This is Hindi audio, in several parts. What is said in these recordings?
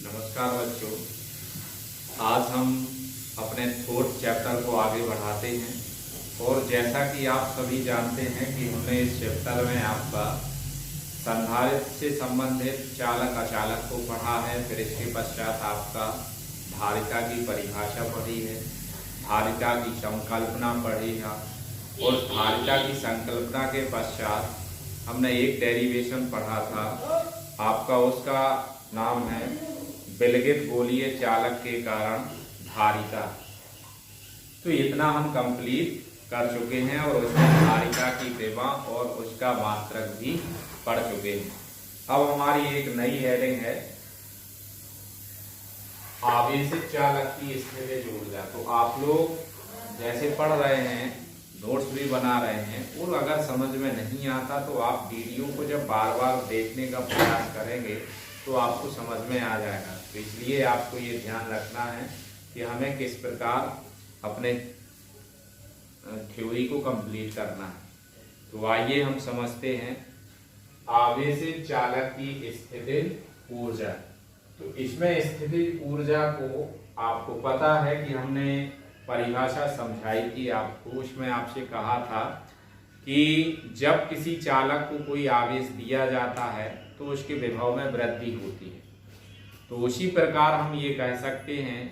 नमस्कार बच्चों। आज हम अपने फोर्थ चैप्टर को आगे बढ़ाते हैं और जैसा कि आप सभी जानते हैं कि हमने इस चैप्टर में आपका संधारित्र से संबंधित चालक अचालक को पढ़ा है। फिर इसके पश्चात आपका धारिता की परिभाषा पढ़ी है, धारिता की संकल्पना पढ़ी है और धारिता की संकल्पना के पश्चात हमने एक डेरिवेशन पढ़ा था आपका, उसका नाम है विलगित गोलीय चालक के कारण धारिता। तो इतना हम कंप्लीट कर चुके हैं और उसमें धारिता की विभा और उसका मात्रक भी पढ़ चुके हैं। अब हमारी एक नई हेडिंग है आवेशित चालक की स्थितिज ऊर्जा। तो आप लोग जैसे पढ़ रहे हैं, नोट्स भी बना रहे हैं और अगर समझ में नहीं आता तो आप वीडियो को जब बार बार देखने का प्रयास करेंगे तो आपको समझ में आ जाएगा। तो इसलिए आपको ये ध्यान रखना है कि हमें किस प्रकार अपने थ्योरी को कंप्लीट करना है। तो आइए हम समझते हैं आवेशित चालक की स्थितिज ऊर्जा। तो इसमें स्थितिज ऊर्जा को आपको पता है कि हमने परिभाषा समझाई थी आपको। उसमें आपसे कहा था कि जब किसी चालक को कोई आवेश दिया जाता है तो उसके विभव में वृद्धि होती है। तो उसी प्रकार हम ये कह सकते हैं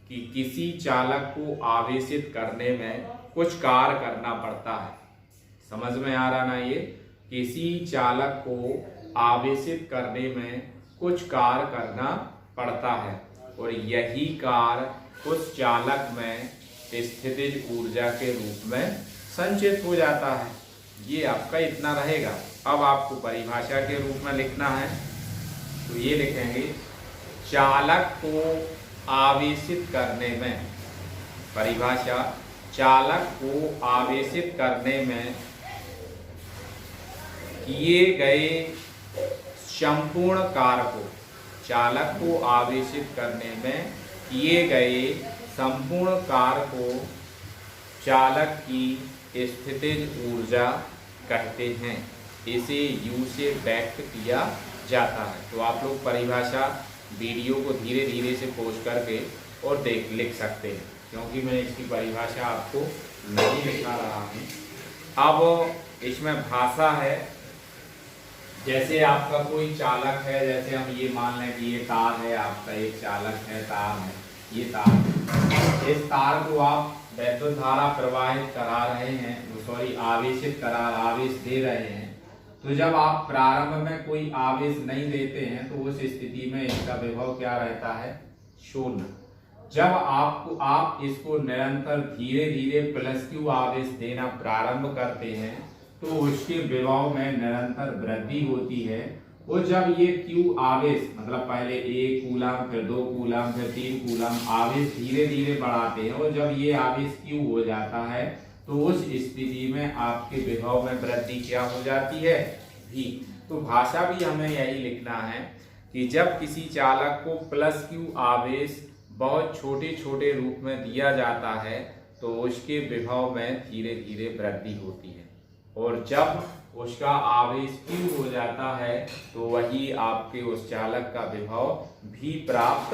कि किसी चालक को आवेशित करने में कुछ कार्य करना पड़ता है। समझ में आ रहा ना? ये किसी चालक को आवेशित करने में कुछ कार्य करना पड़ता है और यही कार्य उस चालक में स्थितिज ऊर्जा के रूप में संचित हो जाता है। ये आपका इतना रहेगा। अब आपको परिभाषा के रूप में लिखना है तो ये लिखेंगे चालक को आवेशित करने में, परिभाषा चालक को आवेशित करने में किए गए संपूर्ण कार्य को, चालक को आवेशित करने में किए गए संपूर्ण कार्य को चालक की स्थितिज ऊर्जा कहते हैं। इसे U से व्यक्त किया जाता है। तो आप लोग परिभाषा वीडियो को धीरे धीरे से पॉज करके और लिख सकते हैं, क्योंकि मैं इसकी परिभाषा आपको नहीं लिखा रहा हूँ। अब इसमें भाषा है, जैसे आपका कोई चालक है, जैसे हम ये मान लें कि ये तार है, आपका एक चालक है, तार है, ये तार है। इस तार को आप वैद्युत धारा प्रवाहित करा रहे हैं, आवेशित आवेश दे रहे हैं। तो जब आप प्रारंभ में कोई आवेश नहीं देते हैं तो उस स्थिति में इसका विभव क्या रहता है? शून्य। जब आप इसको निरंतर धीरे धीरे प्लस क्यू आवेश देना प्रारंभ करते हैं तो उसके विभव में निरंतर वृद्धि होती है। और जब ये क्यू आवेश, मतलब पहले 1 कूलम, फिर 2 कूलम, फिर 3 कूलम आवेश धीरे धीरे बढ़ाते हैं और जब ये आवेश क्यू हो जाता है तो उस स्थिति में आपके विभव में वृद्धि क्या हो जाती है? भी। तो भाषा भी हमें यही लिखना है कि जब किसी चालक को प्लस क्यू आवेश बहुत छोटे छोटे रूप में दिया जाता है तो उसके विभव में धीरे धीरे वृद्धि होती है और जब उसका आवेश क्यू हो जाता है तो वही आपके उस चालक का विभव भी प्राप्त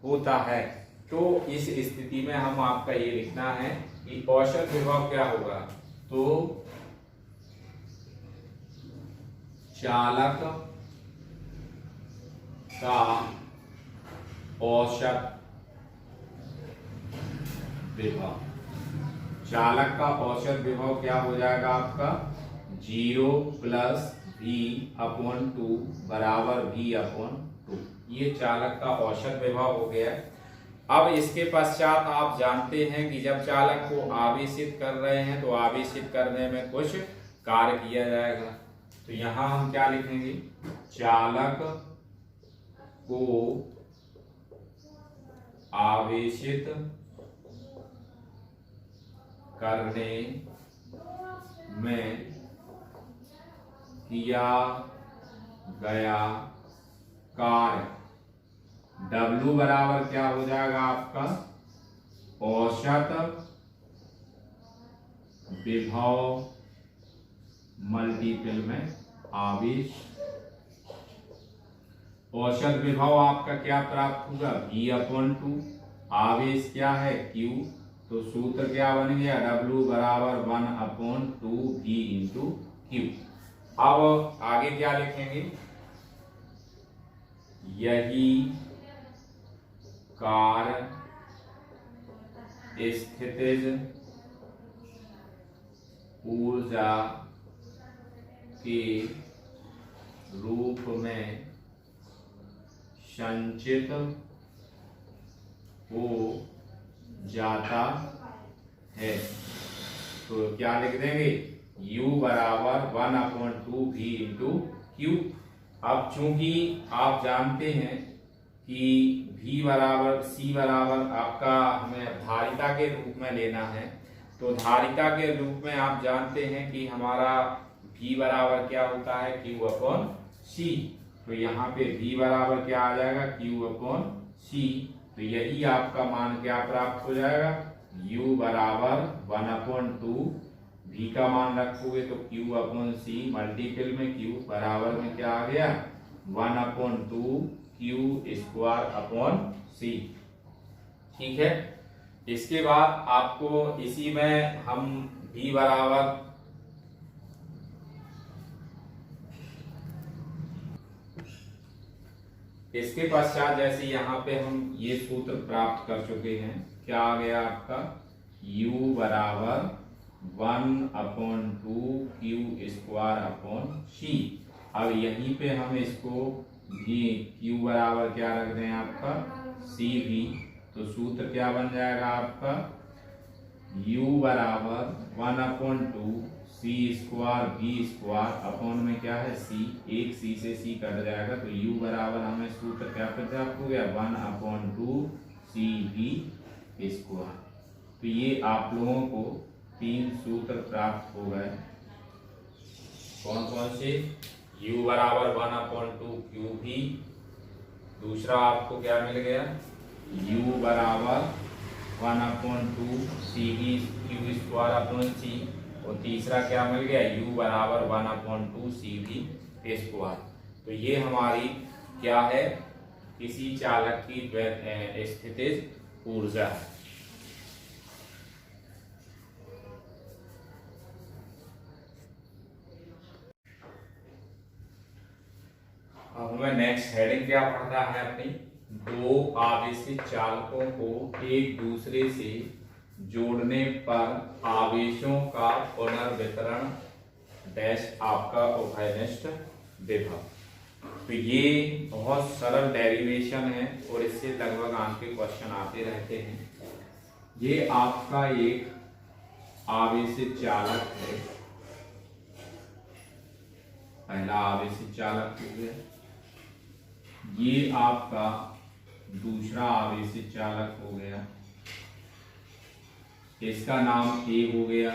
होता है। तो इस स्थिति में हम आपका ये लिखना है कि औसत विभव क्या होगा? तो चालक का औसत विभव, चालक का औसत विभव क्या हो जाएगा आपका? 0 प्लस V/2 बराबर V/2। ये चालक का औसत विभव हो गया। अब इसके पश्चात आप जानते हैं कि जब चालक को आवेशित कर रहे हैं तो आवेशित करने में कुछ कार्य किया जाएगा। तो यहां हम क्या लिखेंगे? चालक को आवेशित करने में किया गया कार्य W बराबर क्या हो जाएगा आपका? औसत विभव मल्टीपल में आवेश। औसत विभव आपका क्या प्राप्त होगा, V/2। आवेश क्या है, Q, तो सूत्र क्या बन गया, W बराबर 1/2 V × Q। अब आगे क्या लिखेंगे, यही कार्य स्थितिज ऊर्जा के रूप में संचित हो जाता है। तो क्या लिख देंगे, U बराबर 1/2 V × Q। अब चूंकि आप जानते हैं कि V बराबर C बराबर आपका हमें धारिता के रूप में लेना है, तो धारिता के रूप में आप जानते हैं कि हमारा V बराबर क्या होता है, Q/C। तो यहाँ पे V बराबर क्या आ जाएगा, Q/C। तो यही आपका मान क्या प्राप्त हो जाएगा, U बराबर 1/2, V का मान रखोगे तो Q/C मल्टीपल में Q बराबर में क्या आ गया, 1/2 Q²/C। ठीक है। इसके बाद आपको इसी में हम V बराबर इसके पश्चात जैसे यहाँ पे हम ये सूत्र प्राप्त कर चुके हैं, क्या आ गया आपका, U बराबर 1/2 Q²/C। अब यहीं पे हम इसको भी Q बराबर क्या रख दें आपका, CV। तो सूत्र क्या बन जाएगा आपका, U बराबर 1/2 C²V² अपॉन में क्या है C, एक C से C कट जाएगा, तो U बराबर हमें सूत्र क्या प्राप्त हो गया, 1/2 CV²। तो ये आप लोगों को 3 सूत्र प्राप्त हो गए। कौन कौन से, U बराबर 1/2 QV, दूसरा आपको क्या मिल गया, U बराबर 1/2 CV²/C, और तीसरा क्या मिल गया, U बराबर 1/2 CV²। तो ये हमारी क्या है, किसी चालक की स्थितिज ऊर्जा है। अब हमें नेक्स्ट हेडिंग क्या पढ़ना है अपनी, दो आवेशित चालकों को एक दूसरे से जोड़ने पर आवेशों का पुनर्वितरण डैश आपका उभयनिष्ठ विभव। तो ये बहुत सरल डेरिवेशन है और इससे लगभग आपके क्वेश्चन आते रहते हैं। ये आपका एक आवेशित चालक है, पहला आवेशित चालक हो गया, ये आपका दूसरा आवेशित चालक हो गया, इसका नाम A हो गया,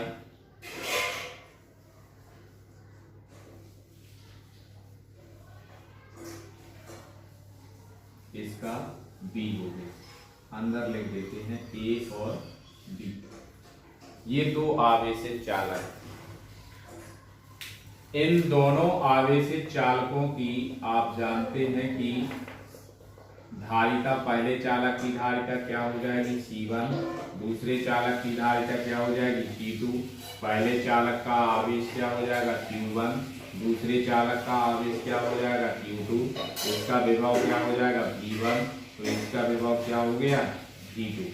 इसका B हो गया। अंदर लिख देते हैं A और B। ये दो आवेशित चालक, इन दोनों आवेशित चालकों की आप जानते हैं कि धारिता, पहले चालक की धारिता क्या हो जाएगी C1, दूसरे चालक की धारिता क्या हो जाएगी C2, पहले चालक का आवेश क्या हो जाएगा Q1, दूसरे चालक का आवेश क्या हो जाएगा Q2, इसका विभव क्या हो जाएगा V1, तो इसका विभव क्या हो गया V2।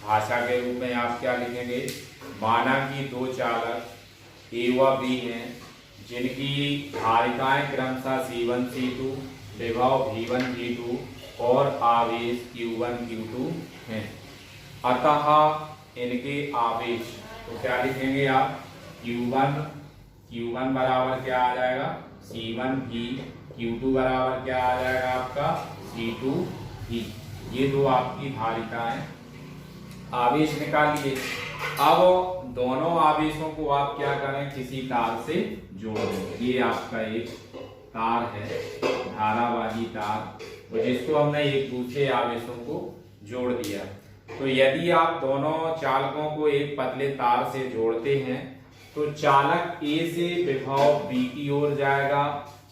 भाषा के रूप में आप क्या लिखेंगे, माना कि दो चालक A व B हैं, जिनकी धारिताएं क्रमशः C1 C2, विभव V1 V2 और आवेश Q1 Q2 हैं। अतः इनके आवेश, तो क्या लिखेंगे आप, Q1 बराबर क्या आ जाएगा C1 V, Q2 बराबर क्या आ जाएगा आपका C2 V। ये दो आपकी धारिताएं, आवेश निकालिए। अब दोनों आवेशों को आप क्या करें, किसी तार से जोड़ दें। ये आपका एक तार है, धारावाही तार, और जिसको हमने एक दूसरे आवेशों को जोड़ दिया। तो यदि आप दोनों चालकों को एक पतले तार से जोड़ते हैं तो चालक A से विभव B की ओर जाएगा,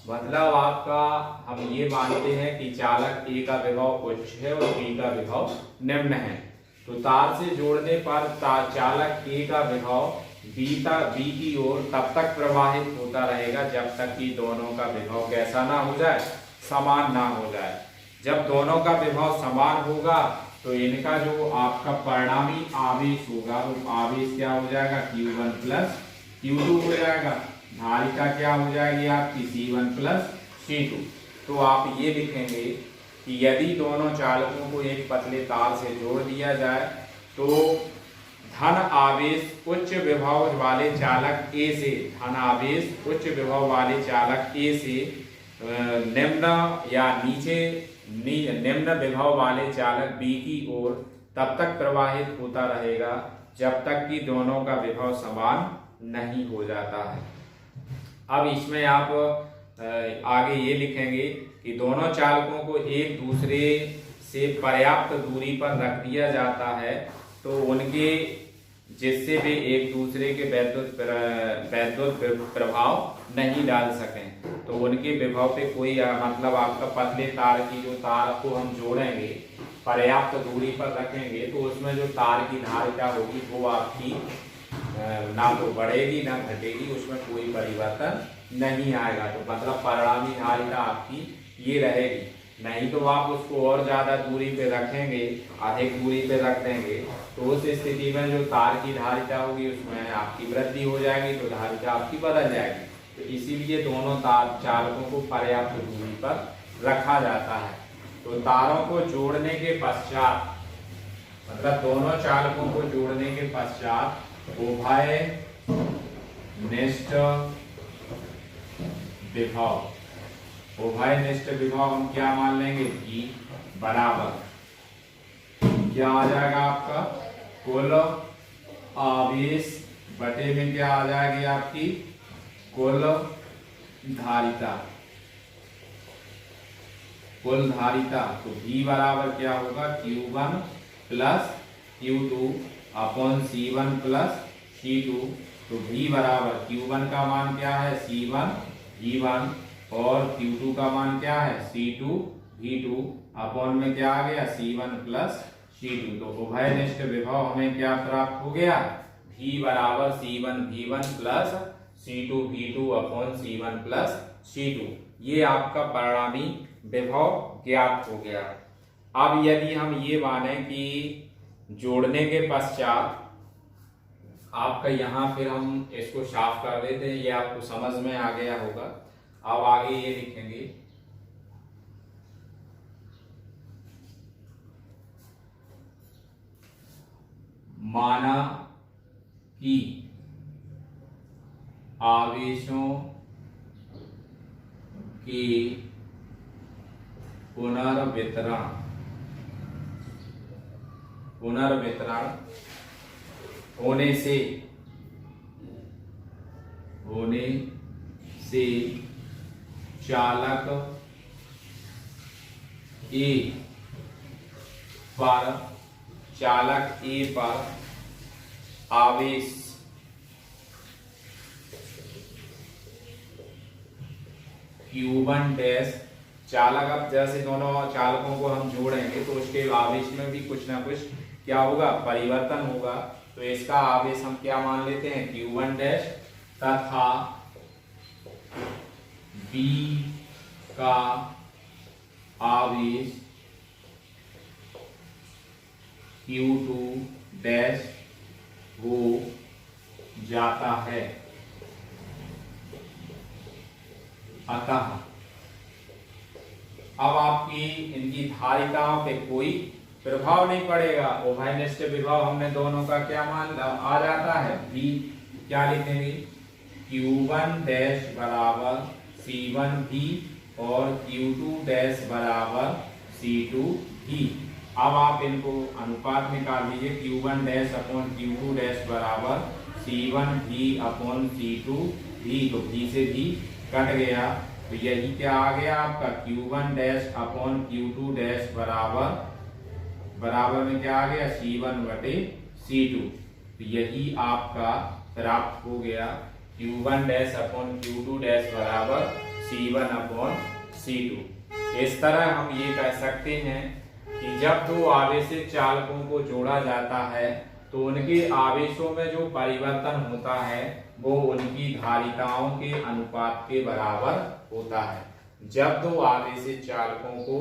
मतलब आपका हम ये मानते हैं कि चालक ए का विभव उच्च है और बी का विभव निम्न है, तो तार से जोड़ने पर चालक ए का विभव बी की ओर तब तक प्रवाहित होता रहेगा जब तक कि दोनों का विभव कैसा ना हो जाए, समान ना हो जाए। जब दोनों का विभव समान होगा तो इनका जो आपका परिणामी आवेश होगा वो आवेश क्या हो जाएगा, Q1 प्लस Q2 हो जाएगा। धारिता क्या हो जाएगी आपकी, C1 प्लस C2। तो आप ये लिखेंगे कि यदि दोनों चालकों को एक पतले तार से जोड़ दिया जाए तो धन आवेश उच्च विभव वाले चालक ए से, धन आवेश उच्च विभव वाले चालक ए से निम्न या निम्न विभव वाले चालक बी की ओर तब तक प्रवाहित होता रहेगा जब तक कि दोनों का विभव समान नहीं हो जाता है। अब इसमें आप आगे ये लिखेंगे कि दोनों चालकों को एक दूसरे से पर्याप्त दूरी पर रख दिया जाता है तो उनके जिससे वे एक दूसरे के वैद्युत प्रभाव नहीं डाल सकें, तो उनके विभव पे कोई मतलब आपका पतले तार की जो तार को हम जोड़ेंगे पर्याप्त दूरी पर रखेंगे तो उसमें जो तार की धारिता होगी वो आपकी ना तो बढ़ेगी ना घटेगी, उसमें कोई परिवर्तन नहीं आएगा। तो मतलब परिणामी धारिता आपकी ये रहेगी। नहीं तो आप उसको और ज्यादा दूरी पे रखेंगे, अधिक दूरी पे रख देंगे तो उस स्थिति में जो तार की धारिता होगी उसमें आपकी वृद्धि हो जाएगी, तो धारिता आपकी बदल जाएगी। तो इसीलिए दोनों तार चालकों को पर्याप्त दूरी पर रखा जाता है। तो तारों को जोड़ने के पश्चात, मतलब दोनों चालकों को जोड़ने के पश्चात उभय निष्ठ विभव, उभय निष्ठ विभव हम क्या मान लेंगे, V बराबर क्या आ जाएगा आपका, कुल आवेश बटे में क्या आ जाएगी आपकी कुल धारिता, कुल धारिता। तो V बराबर क्या होगा, Q1 plus Q2 upon C1 plus C2। तो V बराबर Q1 का मान क्या है, C1 V1 और Q2 का मान क्या है, C2 V2 अपॉन में क्या आ गया, C1 प्लस C2। तो उभयनिष्ठ विभव हमें क्या प्राप्त हो गया, V बराबर C1 V1 plus C2 V2 upon C1 plus C2। ये आपका परिणामी विभव ज्ञात हो गया। अब यदि हम ये माने कि जोड़ने के पश्चात आपका यहाँ फिर हम इसको साफ कर देते हैं, ये आपको समझ में आ गया होगा। अब आगे ये लिखेंगे माना कि आवेशों के पुनर्वितरण होने से चालक ए पर आवेश Q1 डैश, चालक अब जैसे दोनों चालकों को हम जोड़ेंगे तो उसके आवेश में भी कुछ ना कुछ क्या होगा, परिवर्तन होगा। तो इसका आवेश हम क्या मान लेते हैं, Q1 डैश तथा B का आवेश Q2 डैश हो जाता है। अतः अब आपकी इनकी धारिताओं पे कोई प्रभाव नहीं पड़ेगा। उभयनिष्ठ विभव हमने दोनों का क्या मान आ जाता है, V क्या लिखेंगे, Q1 डैश बराबर C1 V और Q2 डैश बराबर C2 V। अब आप इनको अनुपात निकाल लीजिए, Q1 dash upon Q2 dash बराबर C1 V upon C2 V। तो V से V कट गया, तो यही क्या आ गया आपका, Q1 dash upon Q2 dash बराबर में क्या आ गया, C1 बटे C2। तो यही आपका प्राप्त हो गया Q1 dash upon Q2 dash बराबर C1/C2। इस तरह हम ये कह सकते हैं कि जब दो आवेशित चालकों को जोड़ा जाता है तो उनके आवेशों में जो परिवर्तन होता है वो उनकी धारिताओं के अनुपात के बराबर होता है। जब दो आवेशित चालकों को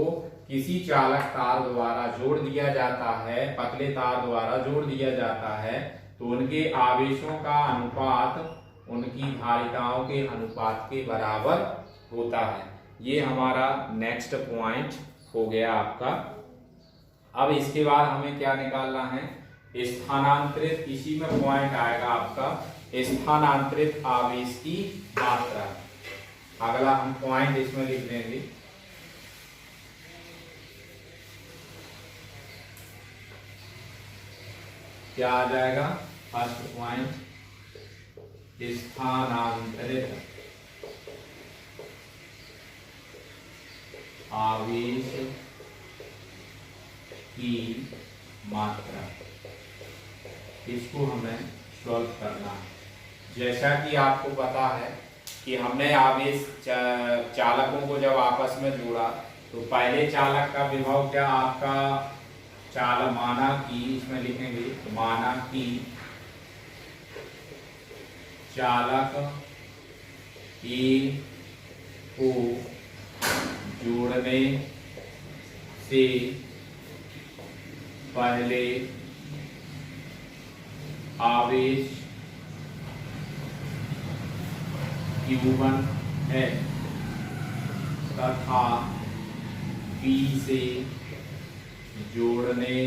किसी चालक तार द्वारा जोड़ दिया जाता है, पतले तार द्वारा जोड़ दिया जाता है, तो उनके आवेशों का अनुपात उनकी धारिताओं के अनुपात के बराबर होता है। ये हमारा नेक्स्ट पॉइंट हो गया आपका। अब इसके बाद हमें क्या निकालना है, स्थानांतरित, इसी में पॉइंट आएगा आपका स्थानांतरित आवेश की मात्रा। अगला हम पॉइंट इसमें लिख देंगे। क्या आ जाएगा, फर्स्ट पॉइंट स्थानांतरित आवेश की मात्रा। इसको हमें सॉल्व करना है। जैसा कि आपको पता है कि हमने आवेश चालकों को जब आपस में जोड़ा तो पहले चालक का विभव क्या आपका माना कि, इसमें लिखेंगे माना कि चालक ए को जोड़ने से पहले आवेश Q1 है तथा B से जोड़ने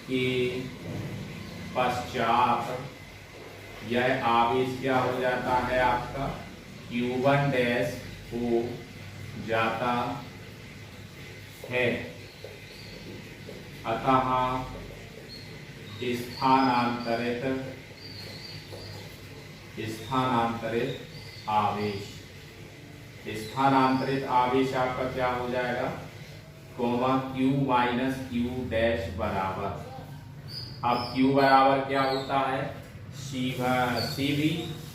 के पश्चात यह आवेश क्या हो जाता है आपका Q1 डैश हो जाता है। अतः स्थानांतरित आवेश आपका क्या हो जाएगा, Q माइनस Q डैश बराबर, अब Q बराबर क्या होता है CV,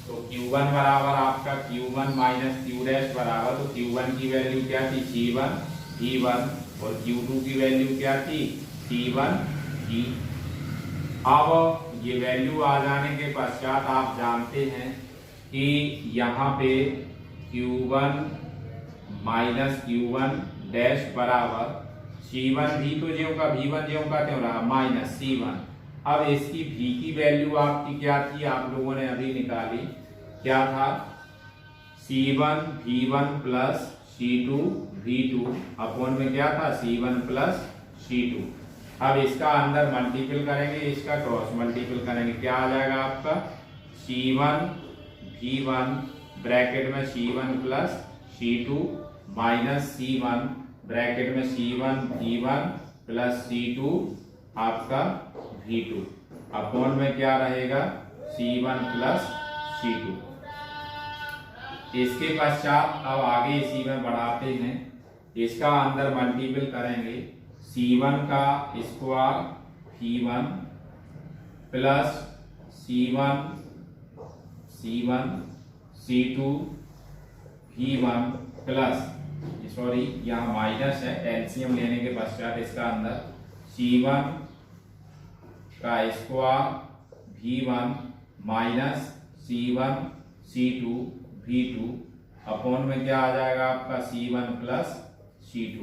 तो Q1 बराबर आपका Q1 माइनस Q डैश बराबर, तो Q1 की वैल्यू क्या थी C1 V1 और Q2 की वैल्यू क्या थी C1 V। अब ये वैल्यू आ जाने के पश्चात आप जानते हैं कि यहाँ पे Q1 माइनस Q1 डैश बराबर C1 भी तो ज्यों का V1 ज्यों का त्यों रहा माइनस C1। अब इसकी V की वैल्यू आपकी क्या थी, आप लोगों ने अभी निकाली, क्या था C1 V1 plus C2 V2 upon में क्या था C1 प्लस C2। अब इसका अंदर मल्टीपल करेंगे, इसका क्रॉस मल्टीपल करेंगे, क्या आ जाएगा आपका C1 V1 ब्रैकेट में C1 plus C2 minus C1 bracket में C1 V1 प्लस C2 आपका V2 अपॉन में क्या रहेगा C1 प्लस C2। इसके पश्चात अब आगे इसी में बढ़ाते हैं, इसका अंदर मल्टीपल करेंगे, C1 का square V1 plus C1 C2 V1 plus, sorry यहाँ माइनस है, एलसीएम लेने के पश्चात इसका अंदर C1 का square V1 minus C1 C2 V2 upon में क्या आ जाएगा आपका C1 प्लस C2।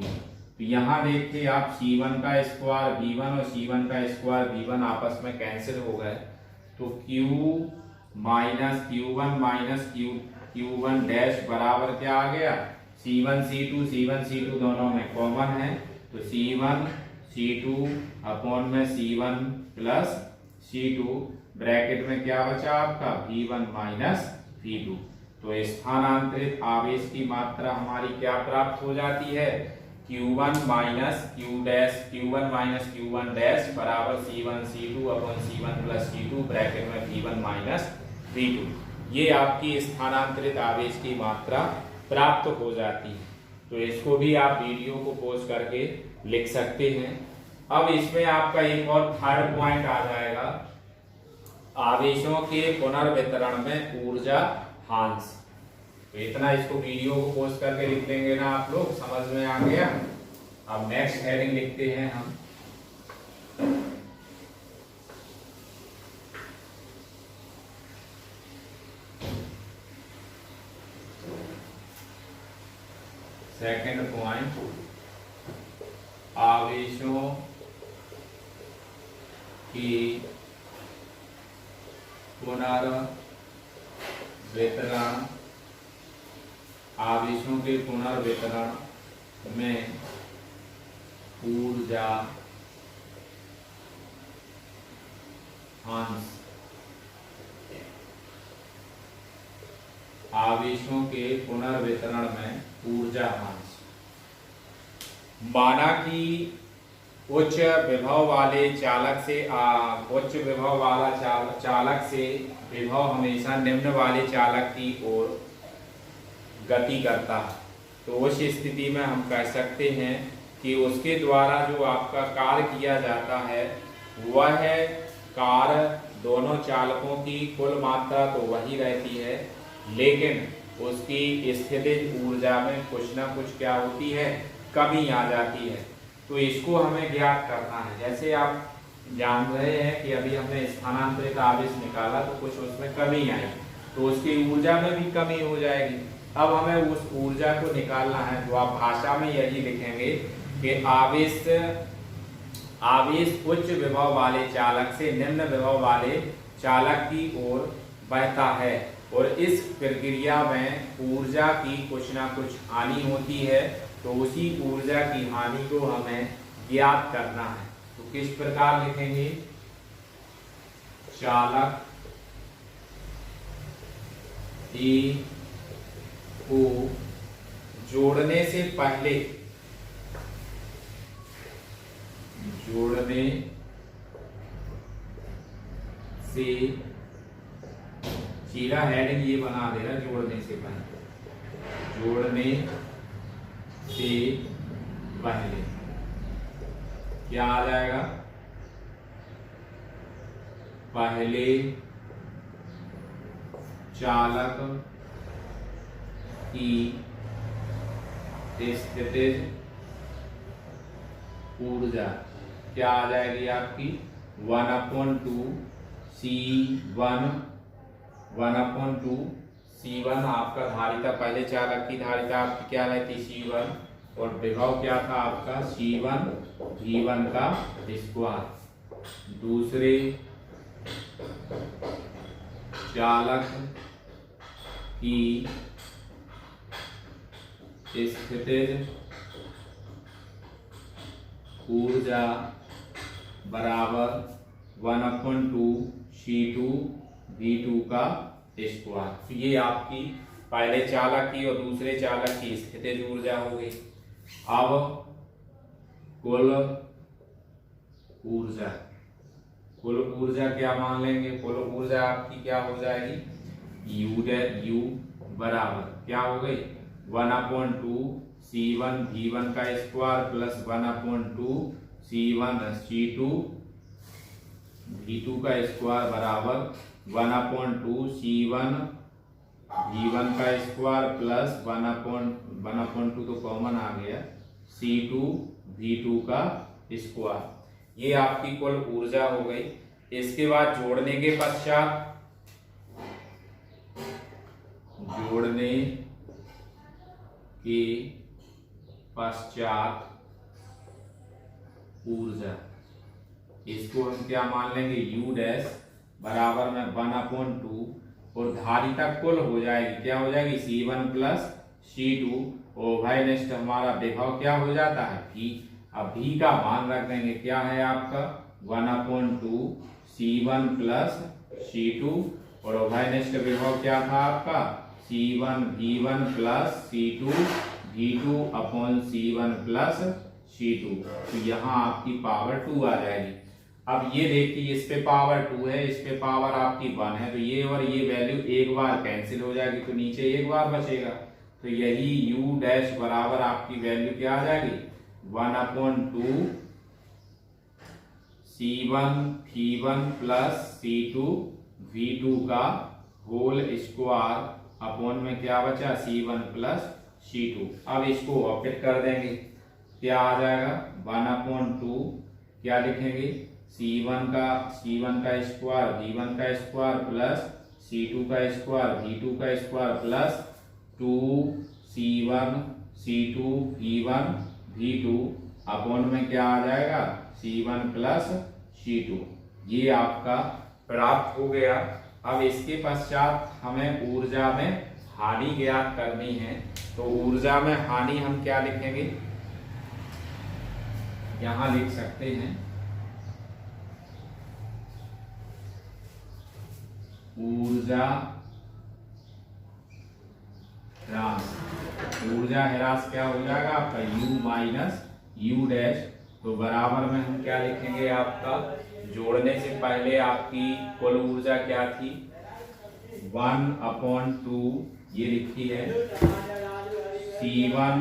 तो यहाँ देखिए आप C1 का स्क्वायर V1 और C1 का स्क्वायर V1 आपस में कैंसिल हो गए, तो Q1 माइनस Q1 डैश बराबर क्या आ गया C1 C2 दोनों में कॉमन है, तो C1 C2 अपॉन में C1 प्लस C2 ब्रैकेट में क्या बचा आपका V1 माइनस V2। तो स्थानांतरित आवेश की मात्रा हमारी क्या प्राप्त हो जाती है Q1 माइनस Q1 डैश बराबर C1 C2 upon C1 plus C2 bracket में V1 माइनस V2। ये आपकी स्थानांतरित आवेश की मात्रा प्राप्त हो जाती है। तो इसको भी आप वीडियो को पॉज करके लिख सकते हैं। अब इसमें आपका एक और थर्ड पॉइंट आ जाएगा, आवेशों के पुनर्वितरण में ऊर्जा हांस। तो इतना इसको वीडियो को पोस्ट करके लिख लेंगे ना आप लोग, समझ में आ गया। अब नेक्स्ट हेडिंग लिखते हैं हम। सेकंड पॉइंट, आवेशों की पुनर्वितरण, आवेशों के पुनर्वितरण में ऊर्जा अंश, आवेशों के पुनर्वितरण में ऊर्जा अंश। माना कि उच्च विभव वाले चालक से उच्च विभव वाला चालक से विभव हमेशा निम्न वाले चालक की ओर गति करता है, तो उस स्थिति में हम कह सकते हैं कि उसके द्वारा जो आपका कार्य किया जाता है वह कार्य दोनों चालकों की कुल मात्रा तो वही रहती है, लेकिन उसकी स्थितिज ऊर्जा में कुछ ना कुछ क्या होती है, कमी आ जाती है। तो इसको हमें ज्ञात करना है। जैसे आप जान रहे हैं कि अभी हमने स्थानांतरित आवेश निकाला तो कुछ उसमें कमी आई, तो उसकी ऊर्जा में भी कमी हो जाएगी। अब हमें उस ऊर्जा को निकालना है, तो आप भाषा में यही लिखेंगे कि आवेश उच्च विभव वाले चालक से निम्न विभव वाले चालक की ओर बहता है, और इस प्रक्रिया में ऊर्जा की कुछ ना कुछ हानि होती है, तो उसी ऊर्जा की हानि को हमें ज्ञात करना है। तो किस प्रकार लिखेंगे, चालक ए को जोड़ने से पहले, जोड़ने से, सीधा हेडिंग ये बना देगा, जोड़ने से पहले, जोड़ने से पहले क्या आ जाएगा, पहले चालक की स्थितिज ऊर्जा क्या आ जाएगी आपकी, 1/2 C1, 1/2 C1 आपका धारिता, पहले चालक की धारिता आपकी क्या रहती, C1, और विभव क्या था आपका C1 V1 का स्क्वायर। दूसरे चालक की स्थितिज ऊर्जा बराबर 1/2 C2 V2 का स्क्वायर। तो ये आपकी पहले चालक की और दूसरे चालक की स्थितिज ऊर्जा हो गई। अब कुल ऊर्जा, कुल ऊर्जा क्या मान लेंगे, कुल ऊर्जा आपकी क्या हो जाएगी, U बराबर क्या हो गई, 1/2 C1 V1 का square plus 1/2 C1 C2 V2 का स्क्वायर बराबर 1/2 C1 V1 का स्क्वायर प्लस 1/2 तो कॉमन आ गया, C2 V2 का स्क्वायर। ये आपकी कुल ऊर्जा हो गई। इसके बाद जोड़ने के पश्चात, जोड़ने के पश्चात ऊर्जा, इसको हम क्या मान लेंगे, U डैश बराबर में 1/2, और धारिता कुल हो जाएगी, क्या हो जाएगी, C1 प्लस C2, और भाई नेक्स्ट हमारा विभव क्या हो जाता है, V। अब V का मान रख देंगे, क्या है आपका 1/2 C1 प्लस C2, और भाई नेक्स्ट विभव क्या था आपका C1 V1 plus C2 V2 upon C1 plus C2। तो यहाँ आपकी पावर 2 आ जाएगी। अब ये देखिए, इस पे पावर 2 है, इस पे पावर आपकी 1 है, तो ये और ये वैल्यू एक बार कैंसिल हो जाएगी, तो नीचे एक बार बचेगा। तो यही U डैश बराबर आपकी वैल्यू क्या आ जाएगी, 1/2 C1 V1 plus C2 V2 का होल स्क्वायर अपॉन में क्या बचा C1 प्लस C2। अब इसको ऑफसेट कर देंगे, क्या आ जाएगा 1/2 क्या लिखेंगे C1 का स्क्वायर V1 का स्क्वायर प्लस C2 का स्क्वायर V2 का square plus 2C1 C2 V1 V2 upon में क्या आ जाएगा C1 प्लस C2। ये आपका प्राप्त हो गया। अब इसके पश्चात हमें ऊर्जा में हानि ज्ञात करनी है। तो ऊर्जा में हानि हम क्या लिखेंगे, यहां लिख सकते हैं ऊर्जा ह्रास। ऊर्जा ह्रास क्या हो जाएगा आपका U माइनस U डैश। तो बराबर में हम क्या लिखेंगे, आपका जोड़ने से पहले आपकी कुल ऊर्जा क्या थी 1/2 ये लिखी है C1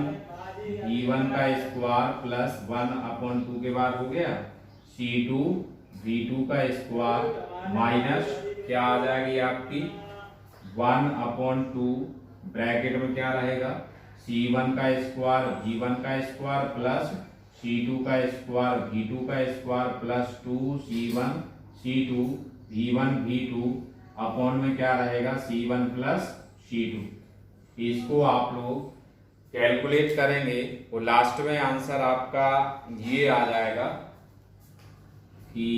V1 का स्क्वायर प्लस 1/2 के बाद हो गया C2 V2 का स्क्वायर माइनस क्या आ जाएगी आपकी 1/2 ब्रैकेट में क्या रहेगा C1 का स्क्वायर V1 का स्क्वायर प्लस C2 का स्क्वायर V2 का square plus 2C1 C2 V1 V2 upon में क्या रहेगा C1 प्लस C2। इसको आप लोग कैलकुलेट करेंगे और लास्ट में आंसर आपका ये आ जाएगा कि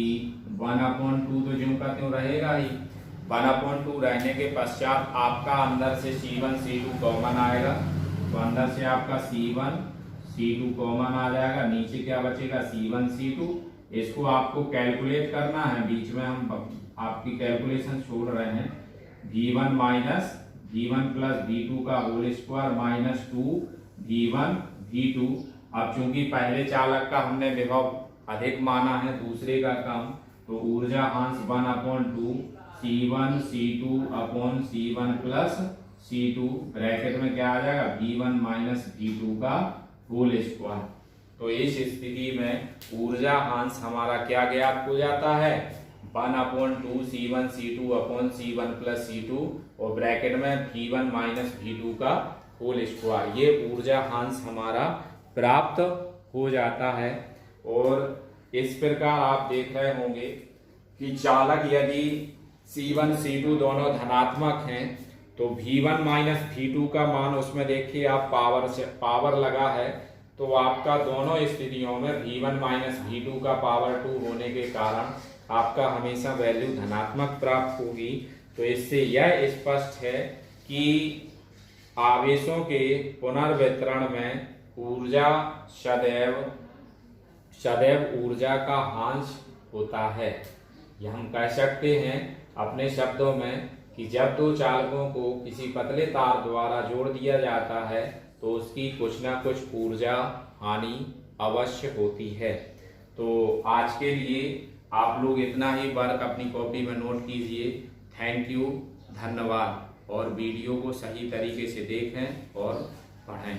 1/2 तो ज्यों का त्यों रहेगा ही। 1/2 रहने के पश्चात आपका अंदर से C1 C2 कॉमन आएगा, तो अंदर से आपका C1 C2 कॉमन आ जाएगा, नीचे क्या बचेगा C1 C2। इसको आपको कैलकुलेट करना है, बीच में हम आपकी कैलकुलेशन छोड़ रहे हैं। V1 minus V1 plus V2 का whole square minus 2 V1 V2। अब चूंकि पहले चालक का हमने विभव अधिक माना है, दूसरे का कम, तो ऊर्जा अंश 1/2 C1 C2 upon C1 plus C2 bracket में क्या आ जाएगा V1 माइनस V2 का होल स्क्वायर। तो इस स्थिति में ऊर्जा अंश हमारा क्या ज्ञात हो जाता है 1/2 C1 C2 upon C1 plus C2 और ब्रैकेट में V1 माइनस V2 का होल स्क्वायर। ये ऊर्जा अंश हमारा प्राप्त हो जाता है। और इस प्रकार आप देख रहे होंगे कि चालक यदि C1 C2 दोनों धनात्मक हैं तो V1 माइनस V2 का मान उसमें देखिए आप पावर लगा है, तो आपका दोनों स्थितियों में V1 माइनस V2 का पावर 2 होने के कारण आपका हमेशा वैल्यू धनात्मक प्राप्त होगी। तो इससे यह स्पष्ट है कि आवेशों के पुनर्वितरण में ऊर्जा सदैव ऊर्जा का ह्रास होता है। यह हम कह सकते हैं अपने शब्दों में कि जब दो चालकों को किसी पतले तार द्वारा जोड़ दिया जाता है तो उसकी कुछ ना कुछ ऊर्जा हानि अवश्य होती है। तो आज के लिए आप लोग इतना ही वर्क अपनी कॉपी में नोट कीजिए। थैंक यू, धन्यवाद। और वीडियो को सही तरीके से देखें और पढ़ें।